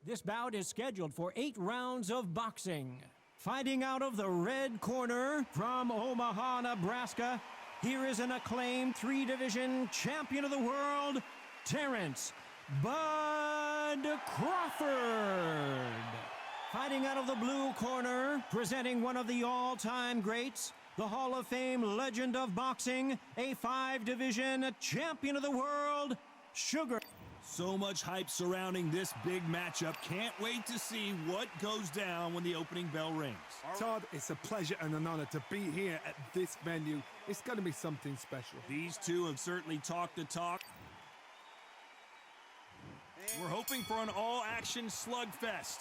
This bout is scheduled for 8 rounds of boxing. Fighting out of the red corner from Omaha, Nebraska, here is an acclaimed 3-division champion of the world, Terence Bud Crawford. Fighting out of the blue corner, presenting one of the all-time greats, the Hall of Fame legend of boxing, a 5-division champion of the world, Sugar. So much hype surrounding this big matchup. Can't wait to see what goes down when the opening bell rings. Todd, it's a pleasure and an honor to be here at this venue. It's going to be something special. These two have certainly talked the talk. We're hoping for an all-action slugfest.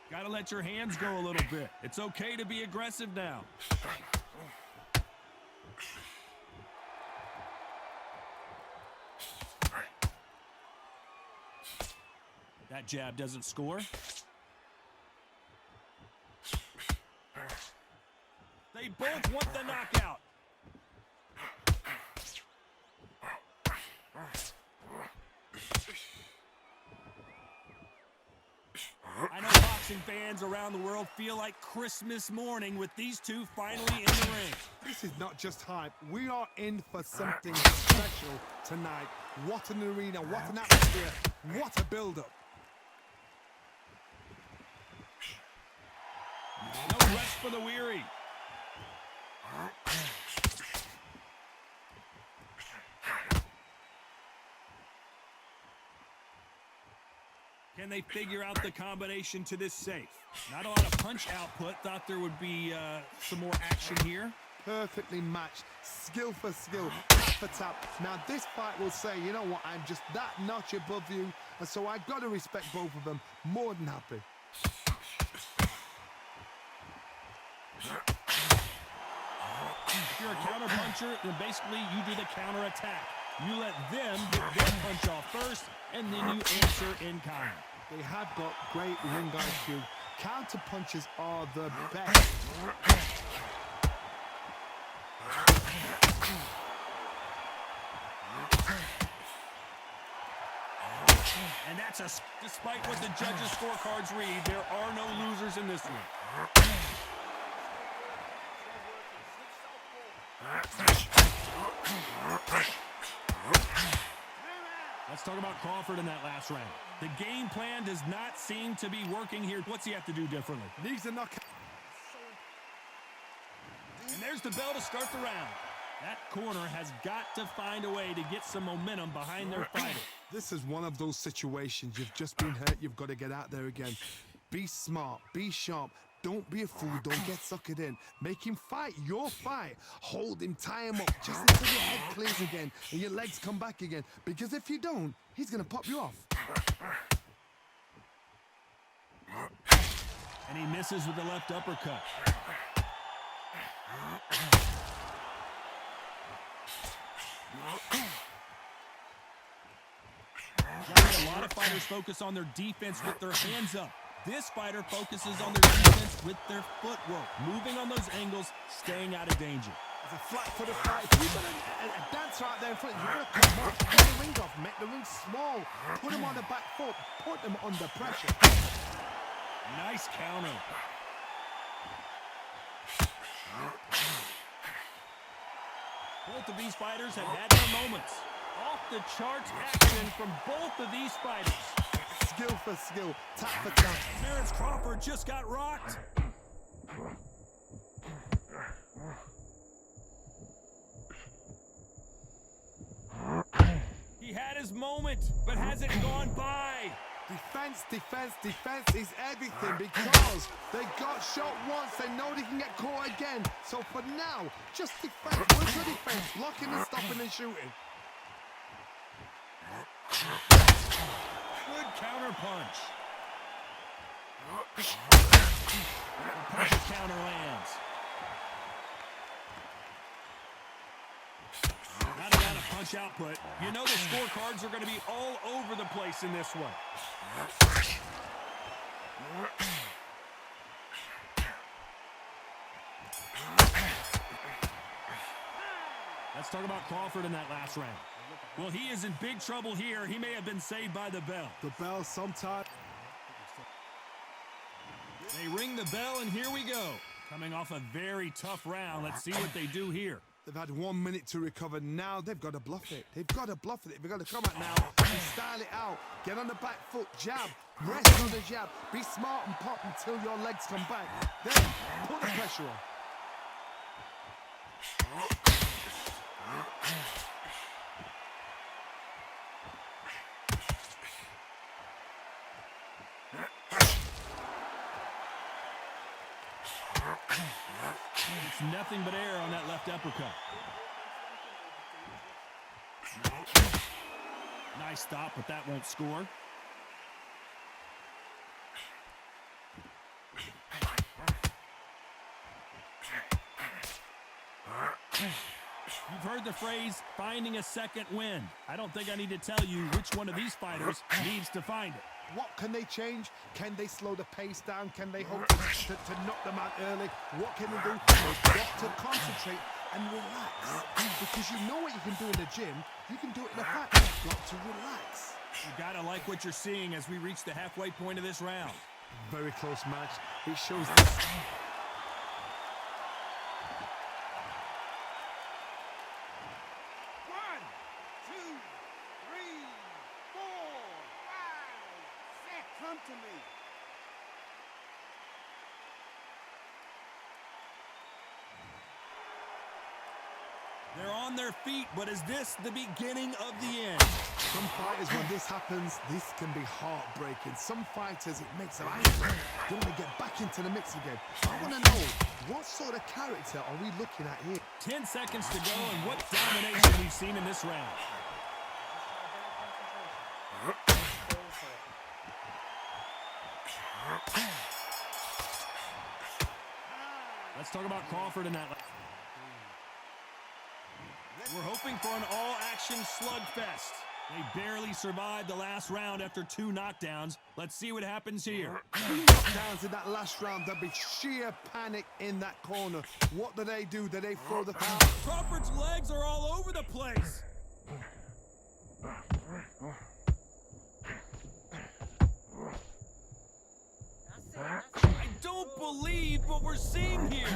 Gotta let your hands go a little bit. It's okay to be aggressive now. That jab doesn't score. They both want the knockout. I know boxing fans around the world feel like Christmas morning with these two finally in the ring. This is not just hype. We are in for something special tonight. What an arena, what an atmosphere, what a build-up. No rest for the weary. Can they figure out the combination to this safe? Not a lot of punch output. Thought there would be some more action here. Perfectly matched, skill for skill, tap for tap. Now this fight will say, you know what, I'm just that notch above you, and so I've got to respect both of them. More than happy. If you're a counter puncher, then basically you do the counter attack. You let them get their punch off first, and then you answer in kind. They have got great ring IQ. Counter punches are the best. And that's despite what the judges' scorecards read, there are no losers in this one. Let's talk about Crawford in that last round. The game plan does not seem to be working here. What's he have to do differently? Needs a knockout. And there's the bell to start the round. That corner has got to find a way to get some momentum behind their fighter. This is one of those situations. You've just been hurt. You've got to get out there again. Be smart. Be sharp. Don't be a fool. Don't get suckered in. Make him fight your fight. Hold him, tie him up, just until your head clears again and your legs come back again. Because if you don't, he's going to pop you off. And he misses with the left uppercut. A lot of fighters focus on their defense with their hands up. This fighter focuses on their defense with their footwork, moving on those angles, staying out of danger. It's a flat-footed fight. If you've got a dancer out there in front, you've got to come up, get the ring off, make the ring small, put him on the back foot, put him under pressure. Nice counter. Both of these fighters have had their moments. Off the charts action from both of these fighters. Skill for skill, tap for tap. Terence Crawford just got rocked. He had his moment, but has it gone by? Defense, defense, defense is everything because they got shot once. They know they can get caught again. So for now, just defense, look for defense, blocking and stopping and shooting. Good counter punch. Perfect counter lands. Not a lot of punch output. You know the scorecards are going to be all over the place in this one. Let's talk about Crawford in that last round. Well, he is in big trouble here. He may have been saved by the bell. The bell sometimes. They ring the bell, and here we go. Coming off a very tough round. Let's see what they do here. They've had 1 minute to recover. Now they've got to bluff it. They've got to bluff it. They've got to come out now and style it out. Get on the back foot, jab, rest on the jab. Be smart and pop until your legs come back. Then put the pressure on. It's nothing but air on that left uppercut. Nice stop, but that won't score. You've heard the phrase, finding a second wind. I don't think I need to tell you which one of these fighters needs to find it. What can they change? Can they slow the pace down? Can they hope to knock them out early? What can they do? They've got to concentrate and relax. Because you know what you can do in the gym, you can do it in the fight. You've got to relax. You gotta like what you're seeing as we reach the halfway point of this round. Very close match. It shows this. Come to me. They're on their feet, but is this the beginning of the end? Some fighters, when this happens, this can be heartbreaking. Some fighters, it makes them angry. They want to get back into the mix again. I want to know, what sort of character are we looking at here? 10 seconds to go, and what domination we've seen in this round. Let's talk about Crawford in that. We're hoping for an all-action slugfest. They barely survived the last round after 2 knockdowns. Let's see what happens here. 2 knockdowns in that last round. There'll be sheer panic in that corner. What do? Do they throw the power? Crawford's legs are all over the place. I don't believe what we're seeing here.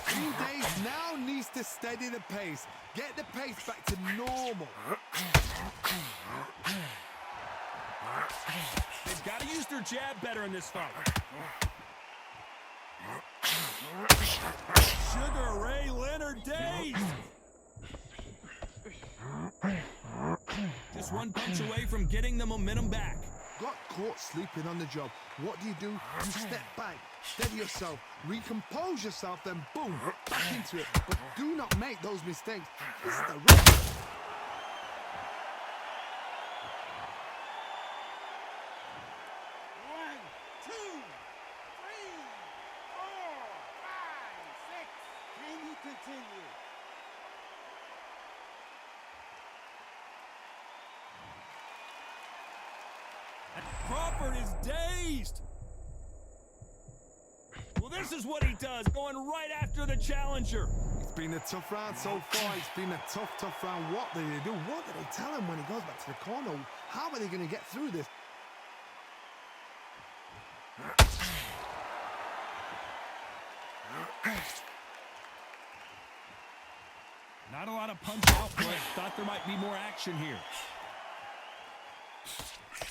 2 days now needs to steady the pace. Get the pace back to normal. They've got to use their jab better in this fight. Sugar Ray Leonard dazed. Just 1 punch away from getting the momentum back. Got caught sleeping on the job. What do? You step back, steady yourself, recompose yourself, then boom, back into it. But do not make those mistakes. This is the risk. One, two, three, four, five, six. Can you continue? Crawford is dazed. Well, this is what he does, going right after the challenger. It's been a tough round so far. It's been a tough round. What do they do? What do they tell him when he goes back to the corner? How are they going to get through this? Not a lot of punch output. Thought there might be more action here.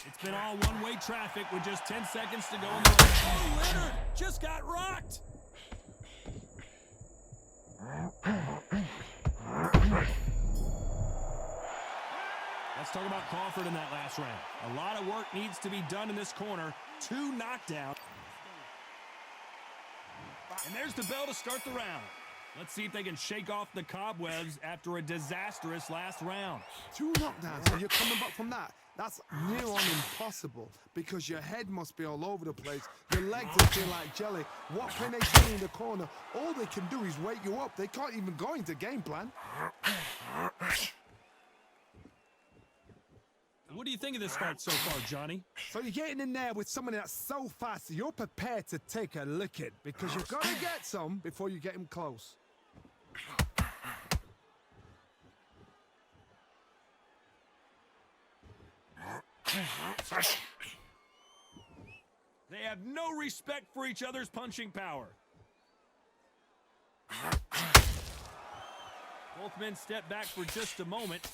It's been all one-way traffic with just 10 seconds to go. Oh, Leonard just got rocked. Let's talk about Crawford in that last round. A lot of work needs to be done in this corner. 2 knockdowns. And there's the bell to start the round. Let's see if they can shake off the cobwebs after a disastrous last round. 2 knockdowns, and you're coming back from that. That's near on impossible because your head must be all over the place. Your legs will feel like jelly. What can they do in the corner? All they can do is wake you up. They can't even go into game plan. What do you think of this fight so far, Johnny? So you're getting in there with somebody that's so fast, you're prepared to take a licking because you've got to get some before you get him close. They have no respect for each other's punching power. Both men step back for just a moment.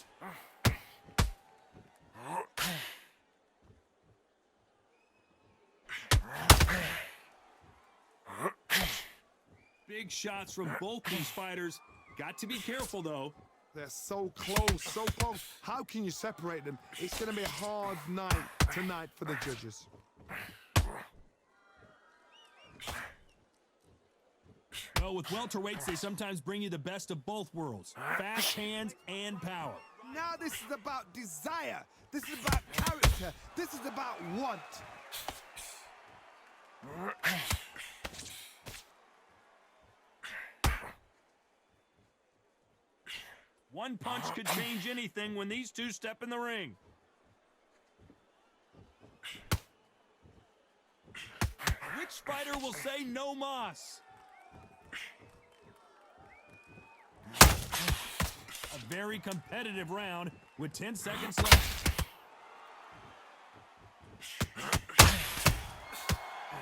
Big shots from both these fighters. Got to be careful, though. They're so close, so close. How can you separate them? It's going to be a hard night tonight for the judges. Well, with welterweights, they sometimes bring you the best of both worlds. Fast hands and power. Now this is about desire. This is about character. This is about want. One punch could change anything when these two step in the ring. Which fighter will say no mas? A very competitive round with 10 seconds left.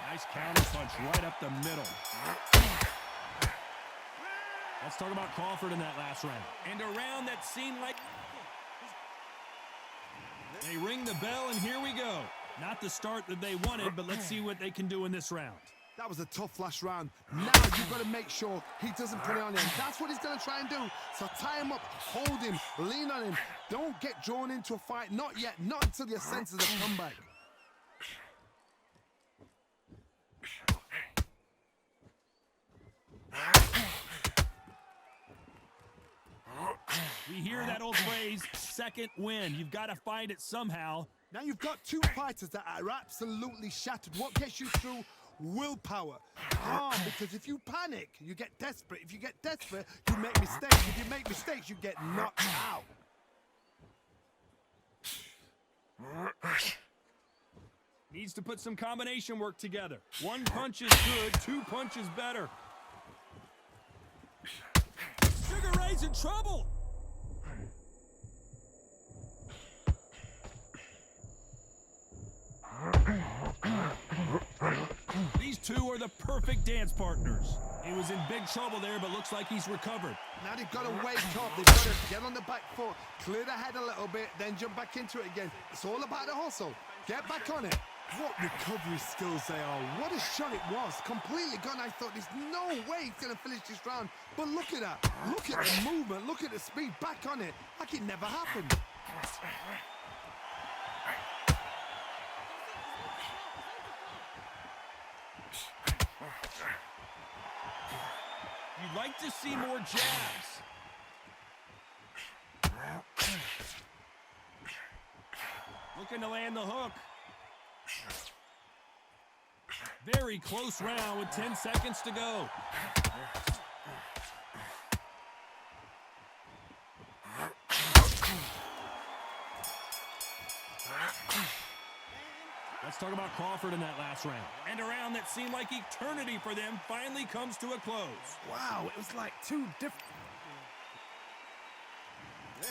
Nice counter punch right up the middle. Let's talk about Crawford in that last round. And a round that seemed like... They ring the bell, and here we go. Not the start that they wanted, but let's see what they can do in this round. That was a tough last round. Now you've got to make sure he doesn't put it on him. That's what he's going to try and do. So tie him up, hold him, lean on him. Don't get drawn into a fight. Not yet. Not until your senses have come back. We hear that old phrase, second win. You've got to find it somehow. Now you've got two fighters that are absolutely shattered. What gets you through? Willpower. Because if you panic, you get desperate. If you get desperate, you make mistakes. If you make mistakes, you get knocked out. Needs to put some combination work together. One punch is good, two punches better. Sugar Ray's in trouble. These two are the perfect dance partners. He was in big trouble there, but looks like he's recovered. Now they've got to wake up. They've got to get on the back foot, clear the head a little bit, then jump back into it again. It's all about the hustle. Get back on it. What recovery skills they are. What a shot it was. Completely gone. I thought there's no way he's going to finish this round. But look at that. Look at the movement. Look at the speed. Back on it. Like it never happened. You'd like to see more jabs. Looking to land the hook. Very close round with 10 seconds to go. Let's talk about Crawford in that last round. And a round that seemed like eternity for them finally comes to a close. Wow, it was like two different...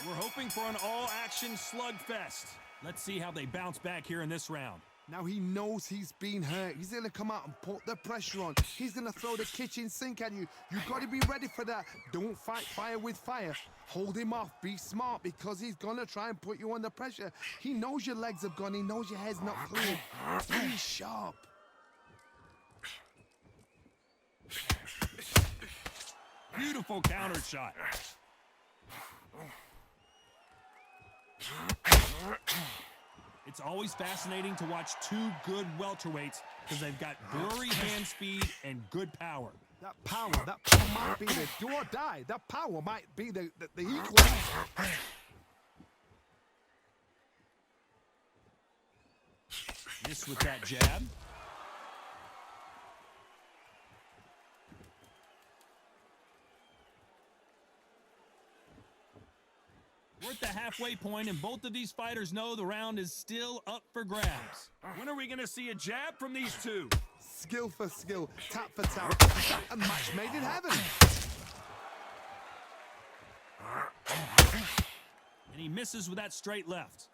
We're hoping for an all-action slugfest. Let's see how they bounce back here in this round. Now he knows he's been hurt. He's going to come out and put the pressure on. He's going to throw the kitchen sink at you. You've got to be ready for that. Don't fight fire with fire. Hold him off. Be smart because he's going to try and put you under pressure. He knows your legs have gone. He knows your head's not clear. Be sharp. Beautiful counter shot. It's always fascinating to watch two good welterweights because they've got blurry hand speed and good power. That power might be the do or die. That power might be the equalizer. Miss with that jab. We're at the halfway point, and both of these fighters know the round is still up for grabs. When are we going to see a jab from these two? Skill for skill, tap for tap. A match made in heaven. And he misses with that straight left.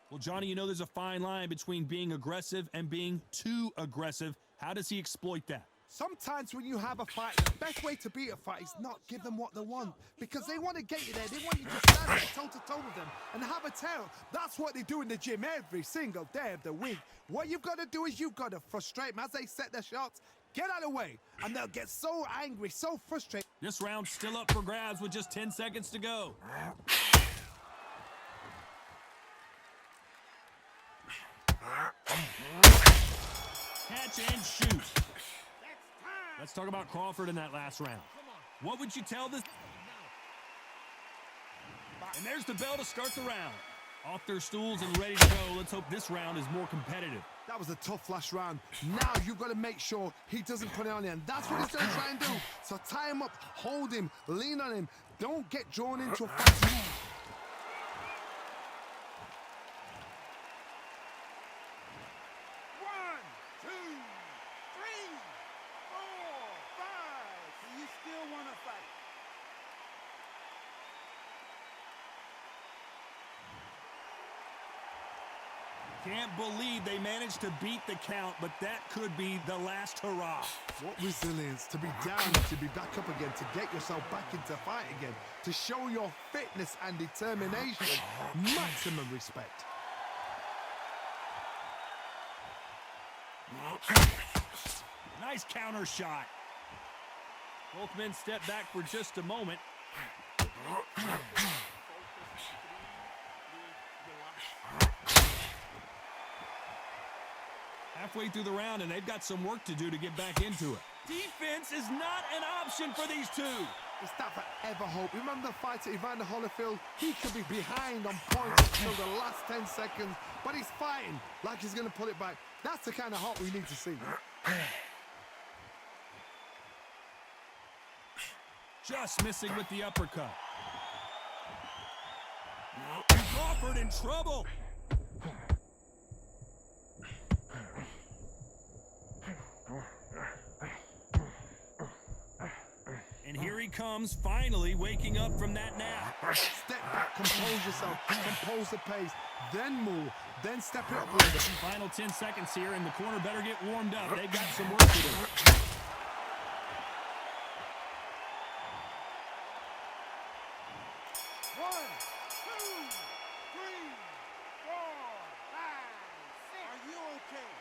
Well, Johnny, you know there's a fine line between being aggressive and being too aggressive. How does he exploit that? Sometimes when you have a fight, the best way to beat a fight is not give them what they want. Because they want to get you there. They want you to stand there toe-to-toe with them and have a tail. That's what they do in the gym every single day of the week. What you've got to do is you've got to frustrate them as they set their shots. Get out of the way. And they'll get so angry, so frustrated. This round's still up for grabs with just 10 seconds to go. Catch and shoot. Let's talk about Crawford in that last round. What would you tell this? And there's the bell to start the round. Off their stools and ready to go. Let's hope this round is more competitive. That was a tough last round. Now you've got to make sure he doesn't put it on you. And that's what he's going to try and do. So tie him up, hold him, lean on him. Don't get drawn into a fight. 1, 2, 3, 4, 5. So you still want to fight? Can't believe they managed to beat the count, but that could be the last hurrah. What resilience to be down, to be back up again, to get yourself back into fight again, to show your fitness and determination. Maximum respect. Nice counter shot. Both men step back for just a moment. Halfway through the round, and they've got some work to do to get back into it. Defense is not an option for these two. Is that forever hope? Remember the fight at Evander Holyfield? He could be behind on points until the last 10 seconds, but he's fighting like he's going to pull it back. That's the kind of hope we need to see. Just missing with the uppercut. Crawford in trouble. And here he comes, finally waking up from that nap. Step back, compose yourself, compose the pace, then move, then step it up a little bit. Final 10 seconds here, and the corner better get warmed up. They've got some work to do. 1, 2, 3, 4, 5, 6. Are you okay?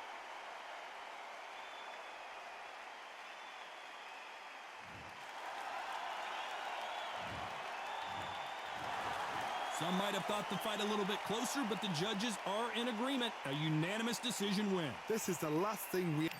Some might have thought the fight a little bit closer, but the judges are in agreement. A unanimous decision win. This is the last thing we...